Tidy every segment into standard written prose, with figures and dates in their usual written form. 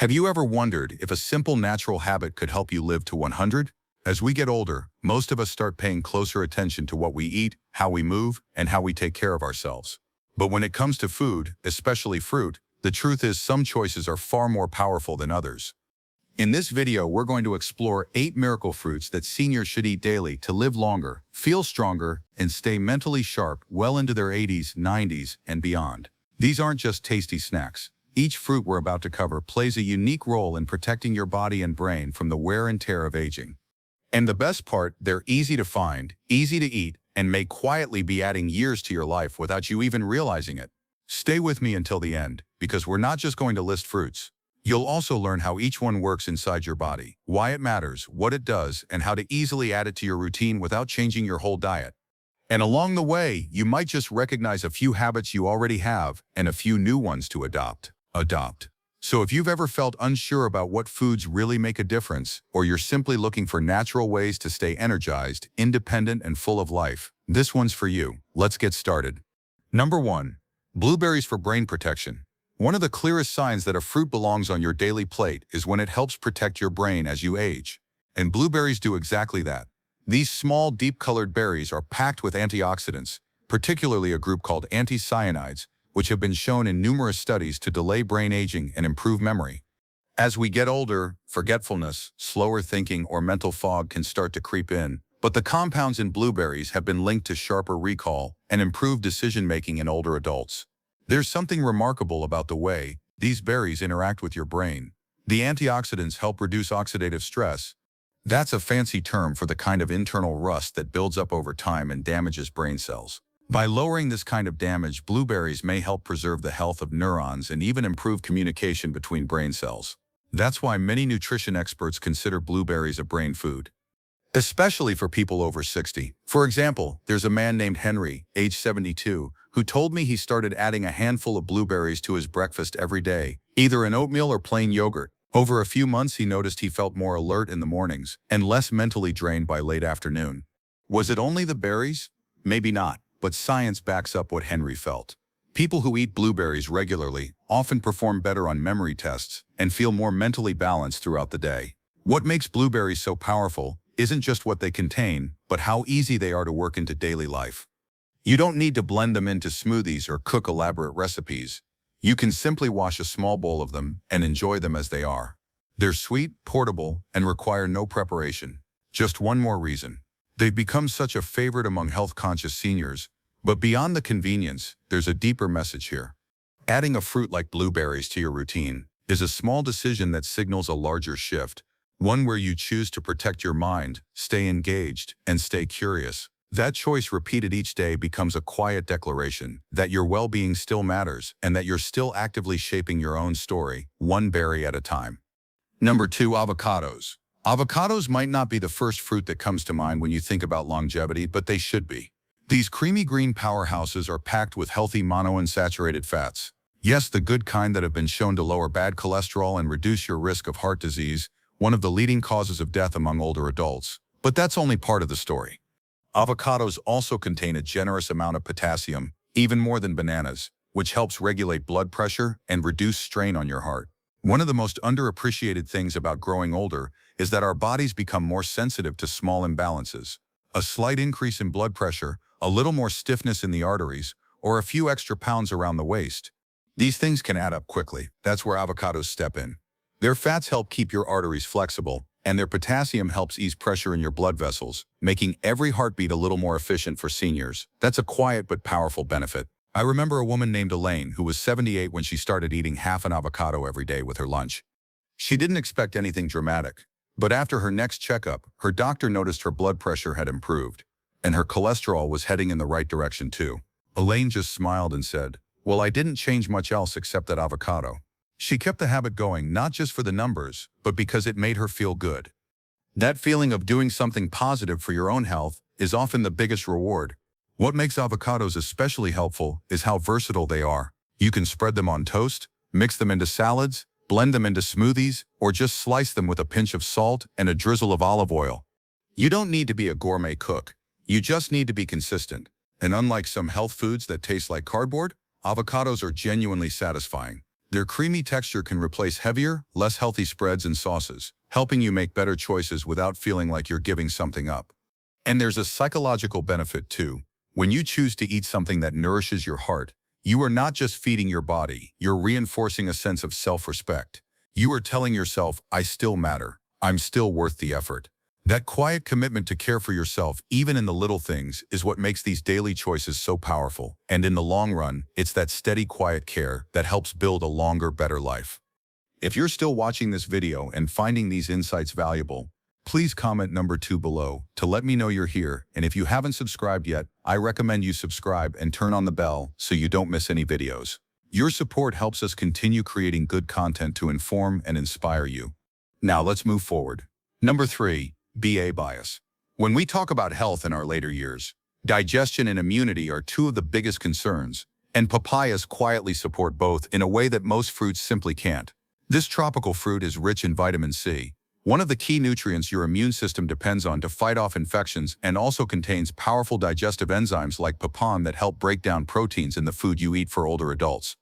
Have you ever wondered if a simple natural habit could help you live to 100? As we get older, most of us start paying closer attention to what we eat, how we move, and how we take care of ourselves. But when it comes to food, especially fruit, the truth is some choices are far more powerful than others. In this video, we're going to explore 8 miracle fruits that seniors should eat daily to live longer, feel stronger, and stay mentally sharp well into their 80s, 90s, and beyond. These aren't just tasty snacks. Each fruit we're about to cover plays a unique role in protecting your body and brain from the wear and tear of aging. And the best part, they're easy to find, easy to eat, and may quietly be adding years to your life without you even realizing it. Stay with me until the end, because we're not just going to list fruits. You'll also learn how each one works inside your body, why it matters, what it does, and how to easily add it to your routine without changing your whole diet. And along the way, you might just recognize a few habits you already have and a few new ones to adopt. So if you've ever felt unsure about what foods really make a difference, or you're simply looking for natural ways to stay energized, independent, and full of life, this one's for you. Let's get started. Number 1. Blueberries for brain protection. One of the clearest signs that a fruit belongs on your daily plate is when it helps protect your brain as you age. And blueberries do exactly that. These small, deep-colored berries are packed with antioxidants, particularly a group called anthocyanins, which have been shown in numerous studies to delay brain aging and improve memory. As we get older, forgetfulness, slower thinking, or mental fog can start to creep in, but the compounds in blueberries have been linked to sharper recall and improved decision-making in older adults. There's something remarkable about the way these berries interact with your brain. The antioxidants help reduce oxidative stress. That's a fancy term for the kind of internal rust that builds up over time and damages brain cells. By lowering this kind of damage, blueberries may help preserve the health of neurons and even improve communication between brain cells. That's why many nutrition experts consider blueberries a brain food, especially for people over 60. For example, there's a man named Henry, age 72, who told me he started adding a handful of blueberries to his breakfast every day, either in oatmeal or plain yogurt. Over a few months, he noticed he felt more alert in the mornings and less mentally drained by late afternoon. Was it only the berries? Maybe not. But science backs up what Henry felt. People who eat blueberries regularly often perform better on memory tests and feel more mentally balanced throughout the day. What makes blueberries so powerful isn't just what they contain, but how easy they are to work into daily life. You don't need to blend them into smoothies or cook elaborate recipes. You can simply wash a small bowl of them and enjoy them as they are. They're sweet, portable, and require no preparation. Just one more reason. They've become such a favorite among health-conscious seniors. But beyond the convenience, there's a deeper message here. Adding a fruit like blueberries to your routine is a small decision that signals a larger shift, one where you choose to protect your mind, stay engaged, and stay curious. That choice repeated each day becomes a quiet declaration that your well-being still matters and that you're still actively shaping your own story, one berry at a time. Number 2. Avocados. Avocados might not be the first fruit that comes to mind when you think about longevity, but they should be. These creamy green powerhouses are packed with healthy monounsaturated fats. Yes, the good kind that have been shown to lower bad cholesterol and reduce your risk of heart disease, one of the leading causes of death among older adults. But that's only part of the story. Avocados also contain a generous amount of potassium, even more than bananas, which helps regulate blood pressure and reduce strain on your heart. One of the most underappreciated things about growing older is that our bodies become more sensitive to small imbalances. A slight increase in blood pressure, a little more stiffness in the arteries, or a few extra pounds around the waist. These things can add up quickly. That's where avocados step in. Their fats help keep your arteries flexible, and their potassium helps ease pressure in your blood vessels, making every heartbeat a little more efficient for seniors. That's a quiet but powerful benefit. I remember a woman named Elaine who was 78 when she started eating half an avocado every day with her lunch. She didn't expect anything dramatic, but after her next checkup, her doctor noticed her blood pressure had improved, and her cholesterol was heading in the right direction too. Elaine just smiled and said, "Well, I didn't change much else except that avocado." She kept the habit going not just for the numbers, but because it made her feel good. That feeling of doing something positive for your own health is often the biggest reward. What makes avocados especially helpful is how versatile they are. You can spread them on toast, mix them into salads, blend them into smoothies, or just slice them with a pinch of salt and a drizzle of olive oil. You don't need to be a gourmet cook. You just need to be consistent. And unlike some health foods that taste like cardboard, avocados are genuinely satisfying. Their creamy texture can replace heavier, less healthy spreads and sauces, helping you make better choices without feeling like you're giving something up. And there's a psychological benefit too. When you choose to eat something that nourishes your heart, you are not just feeding your body, you're reinforcing a sense of self-respect. You are telling yourself, I still matter. I'm still worth the effort. That quiet commitment to care for yourself, even in the little things, is what makes these daily choices so powerful. And in the long run, it's that steady, quiet care that helps build a longer, better life. If you're still watching this video and finding these insights valuable, please comment number 2 below to let me know you're here. And if you haven't subscribed yet, I recommend you subscribe and turn on the bell so you don't miss any videos. Your support helps us continue creating good content to inform and inspire you. Now let's move forward. Number 3. BA bias. When we talk about health in our later years, digestion and immunity are two of the biggest concerns, and papayas quietly support both in a way that most fruits simply can't. This tropical fruit is rich in vitamin C, one of the key nutrients your immune system depends on to fight off infections, and also contains powerful digestive enzymes like papain that help break down proteins in the food you eat for older adults.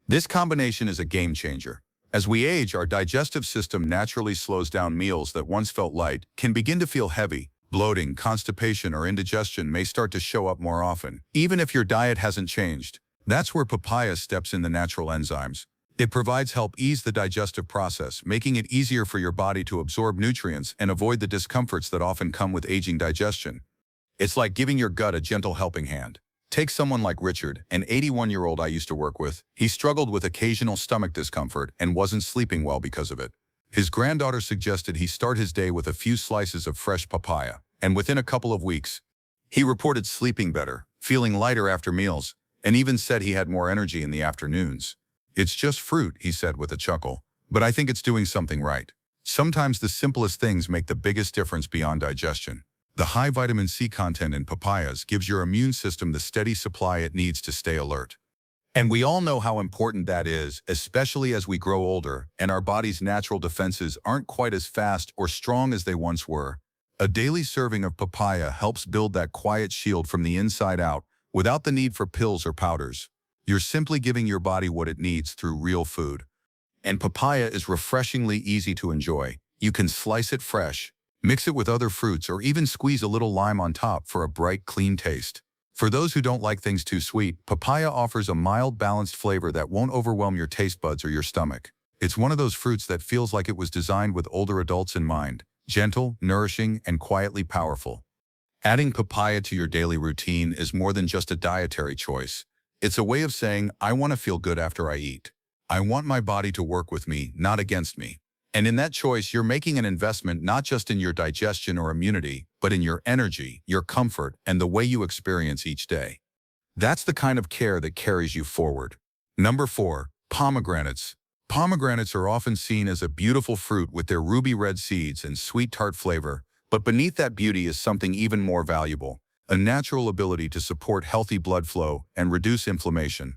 This combination is a game changer. As we age, our digestive system naturally slows down. Meals that once felt light can begin to feel heavy. Bloating, constipation, or indigestion may start to show up more often, even if your diet hasn't changed. That's where papaya steps in. The natural enzymes. It provides help ease the digestive process, making it easier for your body to absorb nutrients and avoid the discomforts that often come with aging digestion. It's like giving your gut a gentle helping hand. Take someone like Richard, an 81-year-old I used to work with. He struggled with occasional stomach discomfort and wasn't sleeping well because of it. His granddaughter suggested he start his day with a few slices of fresh papaya, and within a couple of weeks, he reported sleeping better, feeling lighter after meals, and even said he had more energy in the afternoons. It's just fruit, he said with a chuckle, but I think it's doing something right. Sometimes the simplest things make the biggest difference beyond digestion. The high vitamin C content in papayas gives your immune system the steady supply it needs to stay alert. And we all know how important that is, especially as we grow older and our body's natural defenses aren't quite as fast or strong as they once were. A daily serving of papaya helps build that quiet shield from the inside out without the need for pills or powders. You're simply giving your body what it needs through real food. And papaya is refreshingly easy to enjoy. You can slice it fresh, mix it with other fruits, or even squeeze a little lime on top for a bright, clean taste. For those who don't like things too sweet, papaya offers a mild, balanced flavor that won't overwhelm your taste buds or your stomach. It's one of those fruits that feels like it was designed with older adults in mind. Gentle, nourishing, and quietly powerful. Adding papaya to your daily routine is more than just a dietary choice. It's a way of saying, I want to feel good after I eat. I want my body to work with me, not against me. And in that choice, you're making an investment not just in your digestion or immunity, but in your energy, your comfort, and the way you experience each day. That's the kind of care that carries you forward. Number 4. Pomegranates. Pomegranates are often seen as a beautiful fruit with their ruby red seeds and sweet tart flavor, but beneath that beauty is something even more valuable, a natural ability to support healthy blood flow and reduce inflammation.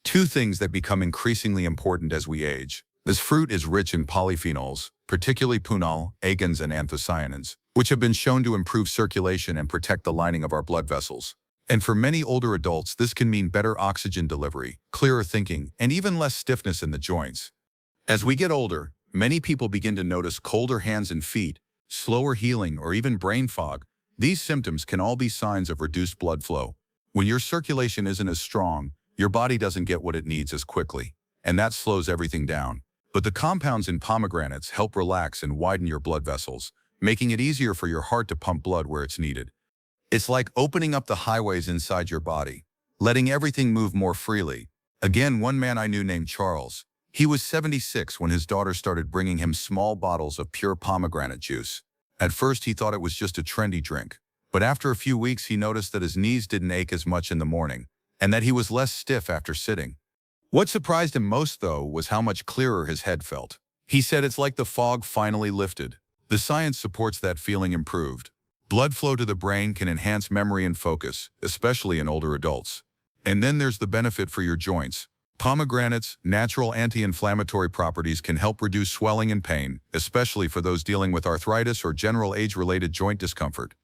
Two things that become increasingly important as we age. This fruit is rich in polyphenols, particularly punyl, agons, and anthocyanins, which have been shown to improve circulation and protect the lining of our blood vessels. And for many older adults, this can mean better oxygen delivery, clearer thinking, and even less stiffness in the joints. As we get older, many people begin to notice colder hands and feet, slower healing, or even brain fog. These symptoms can all be signs of reduced blood flow. When your circulation isn't as strong, your body doesn't get what it needs as quickly, and that slows everything down. But the compounds in pomegranates help relax and widen your blood vessels, making it easier for your heart to pump blood where it's needed. It's like opening up the highways inside your body, letting everything move more freely. Again, one man I knew named Charles. He was 76 when his daughter started bringing him small bottles of pure pomegranate juice. At first, he thought it was just a trendy drink, but after a few weeks, he noticed that his knees didn't ache as much in the morning, and that he was less stiff after sitting. What surprised him most, though, was how much clearer his head felt. He said it's like the fog finally lifted. The science supports that feeling improved. Blood flow to the brain can enhance memory and focus, especially in older adults. And then there's the benefit for your joints. Pomegranates' natural anti-inflammatory properties can help reduce swelling and pain, especially for those dealing with arthritis or general age-related joint discomfort.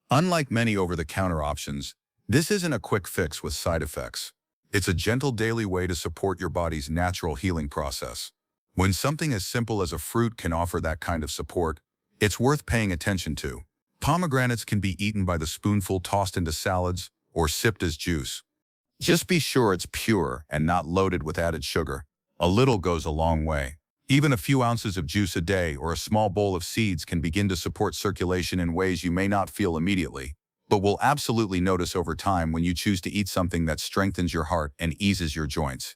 Unlike many over-the-counter options, this isn't a quick fix with side effects. It's a gentle daily way to support your body's natural healing process. When something as simple as a fruit can offer that kind of support, it's worth paying attention to. Pomegranates can be eaten by the spoonful, tossed into salads, or sipped as juice. Just be sure it's pure and not loaded with added sugar. A little goes a long way. Even a few ounces of juice a day or a small bowl of seeds can begin to support circulation in ways you may not feel immediately, but will absolutely notice over time when you choose to eat something that strengthens your heart and eases your joints.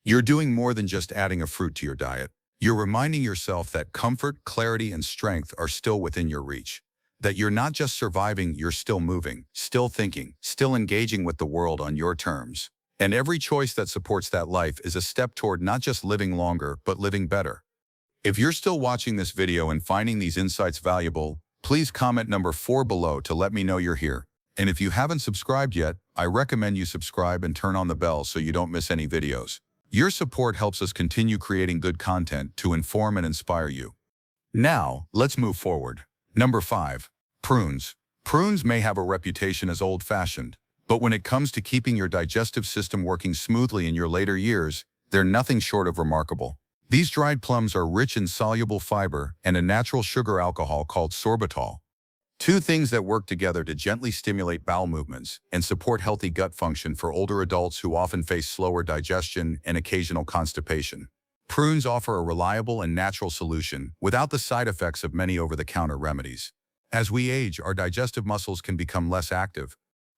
You're doing more than just adding a fruit to your diet. You're reminding yourself that comfort, clarity, and strength are still within your reach. That you're not just surviving, you're still moving, still thinking, still engaging with the world on your terms. And every choice that supports that life is a step toward not just living longer, but living better. If you're still watching this video and finding these insights valuable, please comment number 4 below to let me know you're here. And if you haven't subscribed yet, I recommend you subscribe and turn on the bell so you don't miss any videos. Your support helps us continue creating good content to inform and inspire you. Now, let's move forward. Number 5. Prunes. Prunes may have a reputation as old-fashioned, but when it comes to keeping your digestive system working smoothly in your later years, they're nothing short of remarkable. These dried plums are rich in soluble fiber and a natural sugar alcohol called sorbitol. Two things that work together to gently stimulate bowel movements and support healthy gut function for older adults who often face slower digestion and occasional constipation. Prunes offer a reliable and natural solution without the side effects of many over-the-counter remedies. As we age, our digestive muscles can become less active.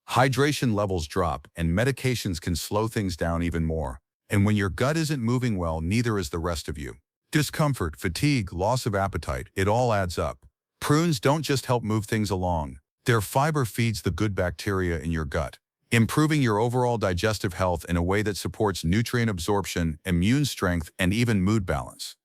Hydration levels drop, and medications can slow things down even more. And when your gut isn't moving well, neither is the rest of you. Discomfort, fatigue, loss of appetite, it all adds up. Prunes don't just help move things along. Their fiber feeds the good bacteria in your gut, improving your overall digestive health in a way that supports nutrient absorption, immune strength, and even mood balance.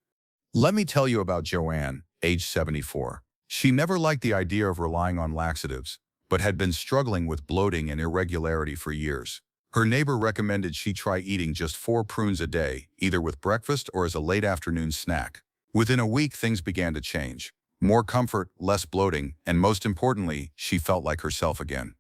Let me tell you about Joanne, age 74. She never liked the idea of relying on laxatives, but had been struggling with bloating and irregularity for years. Her neighbor recommended she try eating just 4 prunes a day, either with breakfast or as a late afternoon snack. Within a week, things began to change. More comfort, less bloating, and most importantly, she felt like herself again.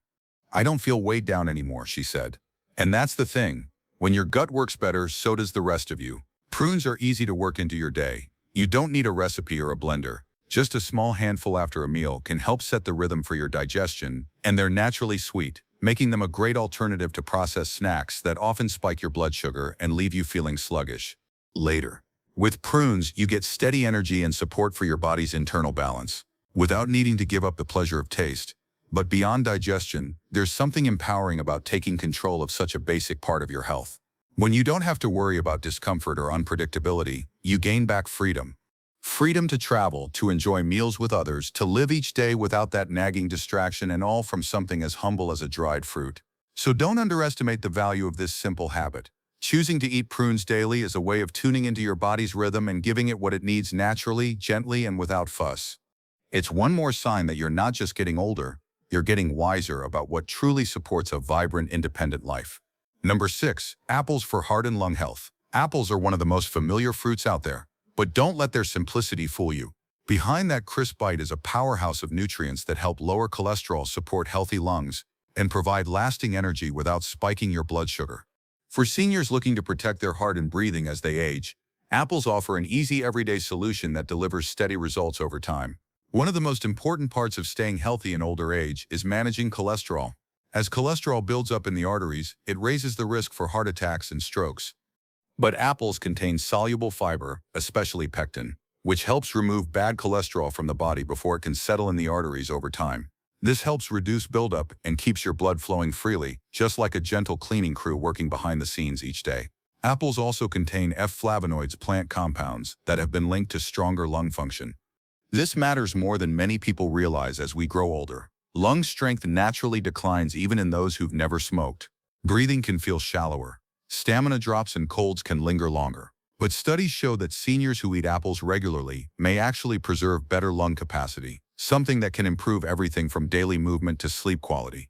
"I don't feel weighed down anymore," she said. And that's the thing. When your gut works better, so does the rest of you. Prunes are easy to work into your day. You don't need a recipe or a blender. Just a small handful after a meal can help set the rhythm for your digestion, and they're naturally sweet, making them a great alternative to processed snacks that often spike your blood sugar and leave you feeling sluggish later. With prunes, you get steady energy and support for your body's internal balance, without needing to give up the pleasure of taste. But beyond digestion, there's something empowering about taking control of such a basic part of your health. When you don't have to worry about discomfort or unpredictability, you gain back freedom. Freedom to travel, to enjoy meals with others, to live each day without that nagging distraction, and all from something as humble as a dried fruit. So don't underestimate the value of this simple habit. Choosing to eat prunes daily is a way of tuning into your body's rhythm and giving it what it needs naturally, gently, and without fuss. It's one more sign that you're not just getting older, you're getting wiser about what truly supports a vibrant, independent life. Number 6. Apples for heart and lung health. Apples are one of the most familiar fruits out there. But don't let their simplicity fool you. Behind that crisp bite is a powerhouse of nutrients that help lower cholesterol, support healthy lungs, and provide lasting energy without spiking your blood sugar. For seniors looking to protect their heart and breathing as they age, apples offer an easy everyday solution that delivers steady results over time. One of the most important parts of staying healthy in older age is managing cholesterol. As cholesterol builds up in the arteries, it raises the risk for heart attacks and strokes. But apples contain soluble fiber, especially pectin, which helps remove bad cholesterol from the body before it can settle in the arteries over time. This helps reduce buildup and keeps your blood flowing freely, just like a gentle cleaning crew working behind the scenes each day. Apples also contain F-flavonoids, plant compounds, that have been linked to stronger lung function. This matters more than many people realize as we grow older. Lung strength naturally declines even in those who've never smoked. Breathing can feel shallower. Stamina drops and colds can linger longer. But studies show that seniors who eat apples regularly may actually preserve better lung capacity, something that can improve everything from daily movement to sleep quality.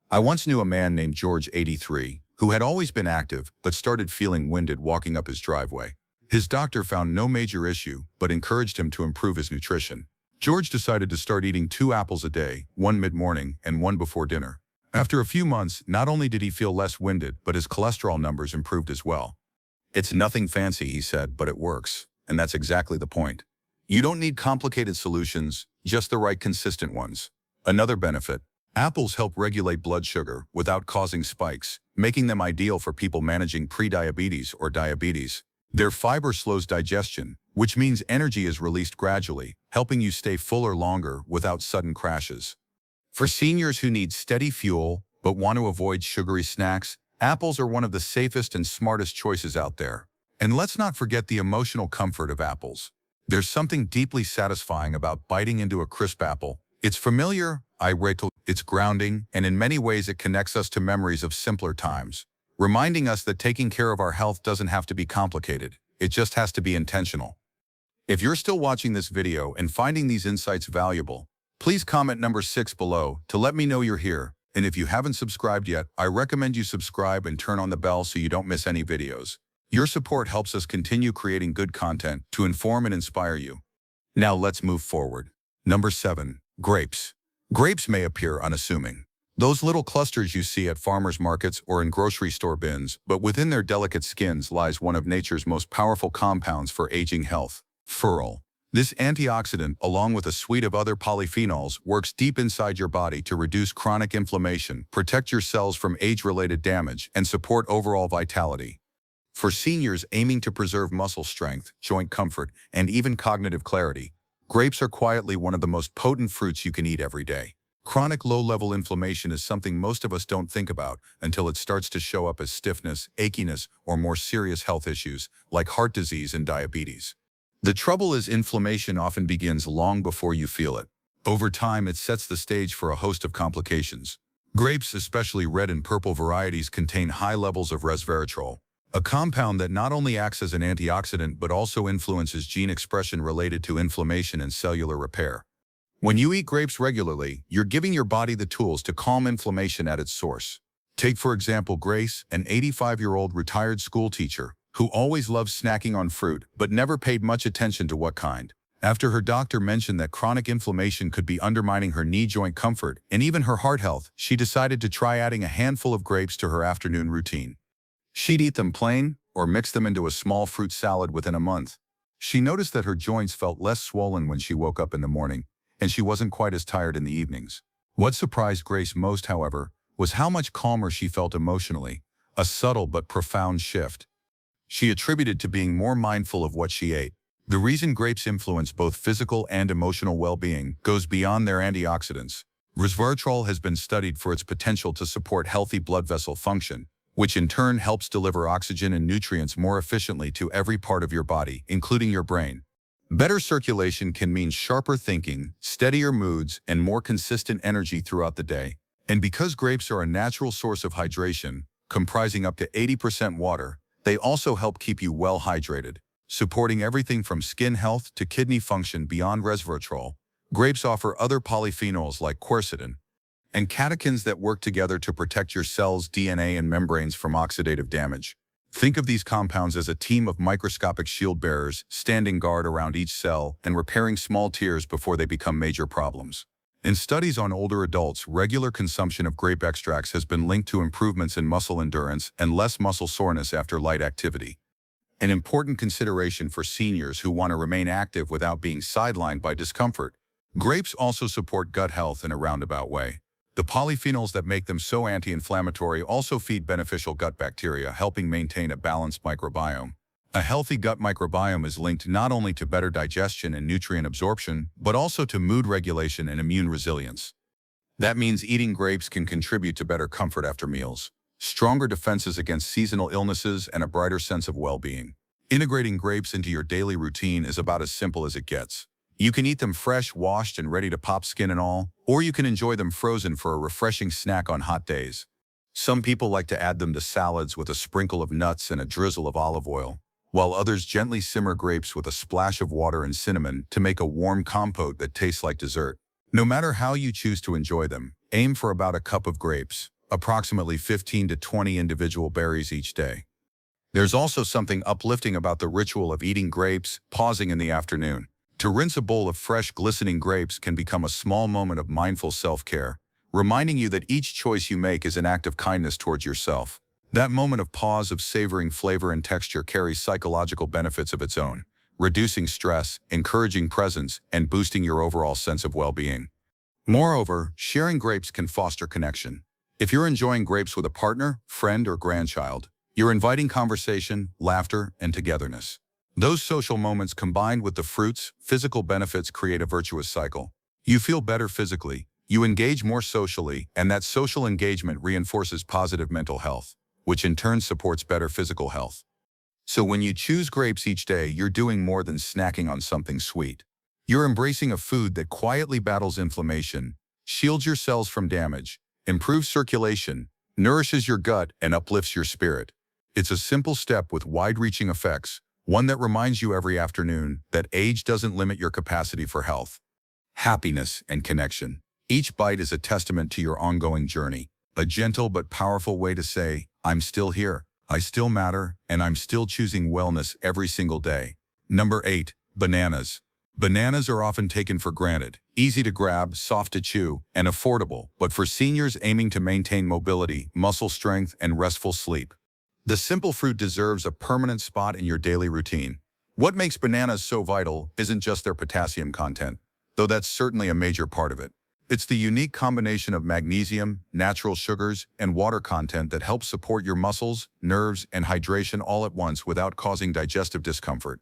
I once knew a man named George, 83, who had always been active but started feeling winded walking up his driveway. His doctor found no major issue but encouraged him to improve his nutrition. George decided to start eating 2 apples a day, one mid-morning and one before dinner. After a few months, not only did he feel less winded, but his cholesterol numbers improved as well. It's nothing fancy, he said, but it works. And that's exactly the point. You don't need complicated solutions, just the right consistent ones. Another benefit: apples help regulate blood sugar without causing spikes, making them ideal for people managing prediabetes or diabetes. Their fiber slows digestion, which means energy is released gradually, helping you stay fuller longer without sudden crashes. For seniors who need steady fuel but want to avoid sugary snacks, apples are one of the safest and smartest choices out there. And let's not forget the emotional comfort of apples. There's something deeply satisfying about biting into a crisp apple. It's familiar, it's grounding, and in many ways it connects us to memories of simpler times, reminding us that taking care of our health doesn't have to be complicated. It just has to be intentional. If you're still watching this video and finding these insights valuable, please comment number 6 below to let me know you're here. And if you haven't subscribed yet, I recommend you subscribe and turn on the bell so you don't miss any videos. Your support helps us continue creating good content to inform and inspire you. Now let's move forward. Number 7. Grapes. Grapes may appear unassuming. Those little clusters you see at farmers markets or in grocery store bins, but within their delicate skins lies one of nature's most powerful compounds for aging health: ferrule. This antioxidant, along with a suite of other polyphenols, works deep inside your body to reduce chronic inflammation, protect your cells from age-related damage, and support overall vitality. For seniors aiming to preserve muscle strength, joint comfort, and even cognitive clarity, grapes are quietly one of the most potent fruits you can eat every day. Chronic low-level inflammation is something most of us don't think about until it starts to show up as stiffness, achiness, or more serious health issues like heart disease and diabetes. The trouble is, inflammation often begins long before you feel it. Over time, it sets the stage for a host of complications. Grapes, especially red and purple varieties, contain high levels of resveratrol, a compound that not only acts as an antioxidant but also influences gene expression related to inflammation and cellular repair. When you eat grapes regularly, you're giving your body the tools to calm inflammation at its source. Take, for example, Grace, an 85-year-old retired school teacher who always loved snacking on fruit but never paid much attention to what kind. After her doctor mentioned that chronic inflammation could be undermining her knee joint comfort and even her heart health, she decided to try adding a handful of grapes to her afternoon routine. She'd eat them plain or mix them into a small fruit salad within a month. She noticed that her joints felt less swollen when she woke up in the morning, and she wasn't quite as tired in the evenings. What surprised Grace most, however, was how much calmer she felt emotionally, a subtle but profound shift. She attributed to being more mindful of what she ate. The reason grapes influence both physical and emotional well-being goes beyond their antioxidants. Resveratrol has been studied for its potential to support healthy blood vessel function, which in turn helps deliver oxygen and nutrients more efficiently to every part of your body, including your brain. Better circulation can mean sharper thinking, steadier moods, and more consistent energy throughout the day. And because grapes are a natural source of hydration, comprising up to 80% water, they also help keep you well hydrated, supporting everything from skin health to kidney function. Beyond resveratrol, grapes offer other polyphenols like quercetin and catechins that work together to protect your cells' DNA and membranes from oxidative damage. Think of these compounds as a team of microscopic shield bearers standing guard around each cell and repairing small tears before they become major problems. In studies on older adults, regular consumption of grape extracts has been linked to improvements in muscle endurance and less muscle soreness after light activity. An important consideration for seniors who want to remain active without being sidelined by discomfort. Grapes also support gut health in a roundabout way. The polyphenols that make them so anti-inflammatory also feed beneficial gut bacteria, helping maintain a balanced microbiome. A healthy gut microbiome is linked not only to better digestion and nutrient absorption, but also to mood regulation and immune resilience. That means eating grapes can contribute to better comfort after meals, stronger defenses against seasonal illnesses, and a brighter sense of well-being. Integrating grapes into your daily routine is about as simple as it gets. You can eat them fresh, washed, and ready to pop, skin and all, or you can enjoy them frozen for a refreshing snack on hot days. Some people like to add them to salads with a sprinkle of nuts and a drizzle of olive oil, while others gently simmer grapes with a splash of water and cinnamon to make a warm compote that tastes like dessert. No matter how you choose to enjoy them, aim for about a cup of grapes, approximately 15 to 20 individual berries each day. There's also something uplifting about the ritual of eating grapes, pausing in the afternoon. To rinse a bowl of fresh, glistening grapes can become a small moment of mindful self-care, reminding you that each choice you make is an act of kindness towards yourself. That moment of pause of savoring flavor and texture carries psychological benefits of its own, reducing stress, encouraging presence, and boosting your overall sense of well-being. Moreover, sharing grapes can foster connection. If you're enjoying grapes with a partner, friend, or grandchild, you're inviting conversation, laughter, and togetherness. Those social moments combined with the fruit's physical benefits create a virtuous cycle. You feel better physically, you engage more socially, and that social engagement reinforces positive mental health, which in turn supports better physical health. So when you choose grapes each day, you're doing more than snacking on something sweet. You're embracing a food that quietly battles inflammation, shields your cells from damage, improves circulation, nourishes your gut, and uplifts your spirit. It's a simple step with wide-reaching effects, one that reminds you every afternoon that age doesn't limit your capacity for health, happiness, and connection. Each bite is a testament to your ongoing journey, a gentle but powerful way to say, I'm still here, I still matter, and I'm still choosing wellness every single day. Number 8. Bananas. Bananas are often taken for granted, easy to grab, soft to chew, and affordable, but for seniors aiming to maintain mobility, muscle strength, and restful sleep, the simple fruit deserves a permanent spot in your daily routine. What makes bananas so vital isn't just their potassium content, though that's certainly a major part of it. It's the unique combination of magnesium, natural sugars, and water content that helps support your muscles, nerves, and hydration all at once without causing digestive discomfort.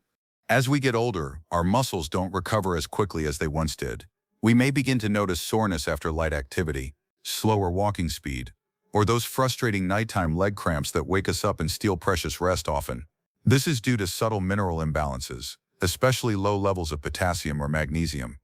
As we get older, our muscles don't recover as quickly as they once did. We may begin to notice soreness after light activity, slower walking speed, or those frustrating nighttime leg cramps that wake us up and steal precious rest often. This is due to subtle mineral imbalances, especially low levels of potassium or magnesium.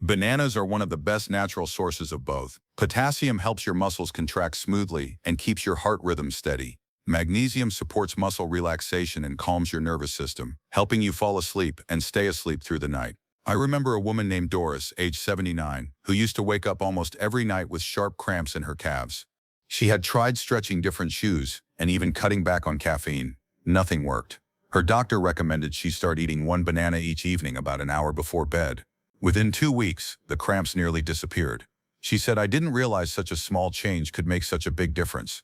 Bananas are one of the best natural sources of both. Potassium helps your muscles contract smoothly and keeps your heart rhythm steady. Magnesium supports muscle relaxation and calms your nervous system, helping you fall asleep and stay asleep through the night. I remember a woman named Doris, age 79, who used to wake up almost every night with sharp cramps in her calves. She had tried stretching different shoes and even cutting back on caffeine. Nothing worked. Her doctor recommended she start eating one banana each evening about an hour before bed. Within 2 weeks, the cramps nearly disappeared. She said, I didn't realize such a small change could make such a big difference.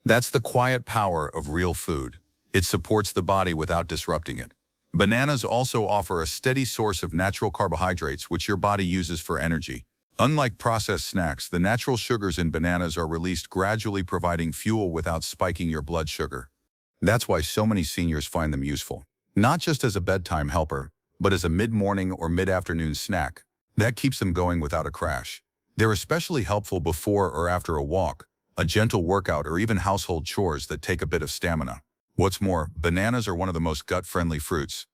That's the quiet power of real food. It supports the body without disrupting it. Bananas also offer a steady source of natural carbohydrates which your body uses for energy. Unlike processed snacks, the natural sugars in bananas are released gradually, providing fuel without spiking your blood sugar. That's why so many seniors find them useful, not just as a bedtime helper, but as a mid-morning or mid-afternoon snack. That keeps them going without a crash. They're especially helpful before or after a walk, a gentle workout, or even household chores that take a bit of stamina. What's more, bananas are one of the most gut-friendly fruits.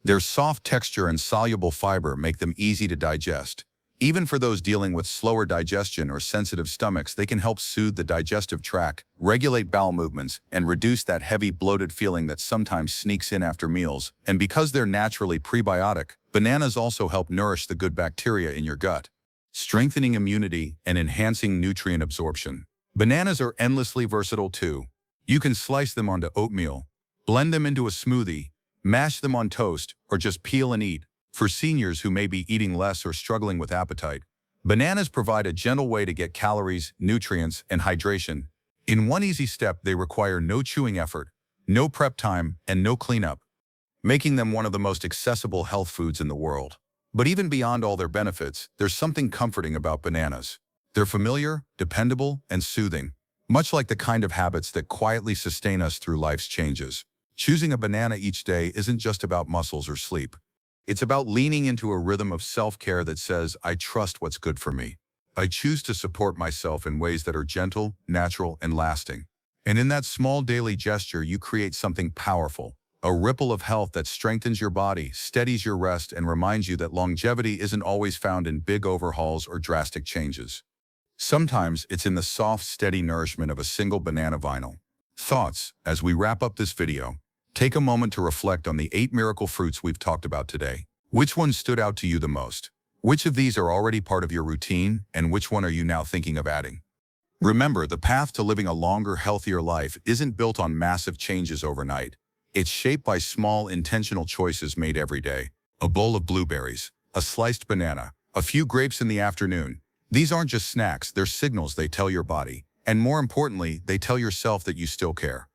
Their soft texture and soluble fiber make them easy to digest. Even for those dealing with slower digestion or sensitive stomachs, they can help soothe the digestive tract, regulate bowel movements, and reduce that heavy, bloated feeling that sometimes sneaks in after meals. And because they're naturally prebiotic, bananas also help nourish the good bacteria in your gut, strengthening immunity and enhancing nutrient absorption. Bananas are endlessly versatile too. You can slice them onto oatmeal, blend them into a smoothie, mash them on toast, or just peel and eat. For seniors who may be eating less or struggling with appetite, bananas provide a gentle way to get calories, nutrients, and hydration. In one easy step, they require no chewing effort, no prep time, and no cleanup, making them one of the most accessible health foods in the world. But even beyond all their benefits, there's something comforting about bananas. They're familiar, dependable, and soothing, much like the kind of habits that quietly sustain us through life's changes. Choosing a banana each day isn't just about muscles or sleep. It's about leaning into a rhythm of self-care that says, I trust what's good for me. I choose to support myself in ways that are gentle, natural, and lasting. And in that small daily gesture, you create something powerful, a ripple of health that strengthens your body, steadies your rest, and reminds you that longevity isn't always found in big overhauls or drastic changes. Sometimes it's in the soft, steady nourishment of a single banana vinyl. Thoughts, as we wrap up this video. Take a moment to reflect on the 8 miracle fruits we've talked about today. Which one stood out to you the most? Which of these are already part of your routine, and which one are you now thinking of adding? Remember, the path to living a longer, healthier life isn't built on massive changes overnight. It's shaped by small, intentional choices made every day. A bowl of blueberries, a sliced banana, a few grapes in the afternoon. These aren't just snacks, they're signals they tell your body. And more importantly, they tell yourself that you still care,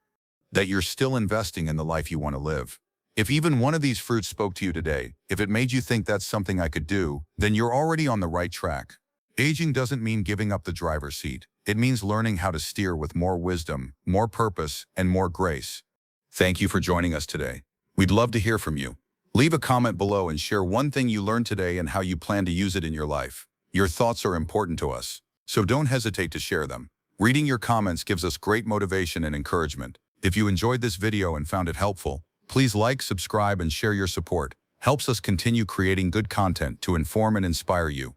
that you're still investing in the life you want to live. If even one of these fruits spoke to you today, if it made you think that's something I could do, then you're already on the right track. Aging doesn't mean giving up the driver's seat. It means learning how to steer with more wisdom, more purpose, and more grace. Thank you for joining us today. We'd love to hear from you. Leave a comment below and share one thing you learned today and how you plan to use it in your life. Your thoughts are important to us, so don't hesitate to share them. Reading your comments gives us great motivation and encouragement. If you enjoyed this video and found it helpful, please like, subscribe, and share your support. Helps us continue creating good content to inform and inspire you.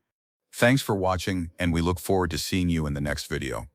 Thanks for watching, and we look forward to seeing you in the next video.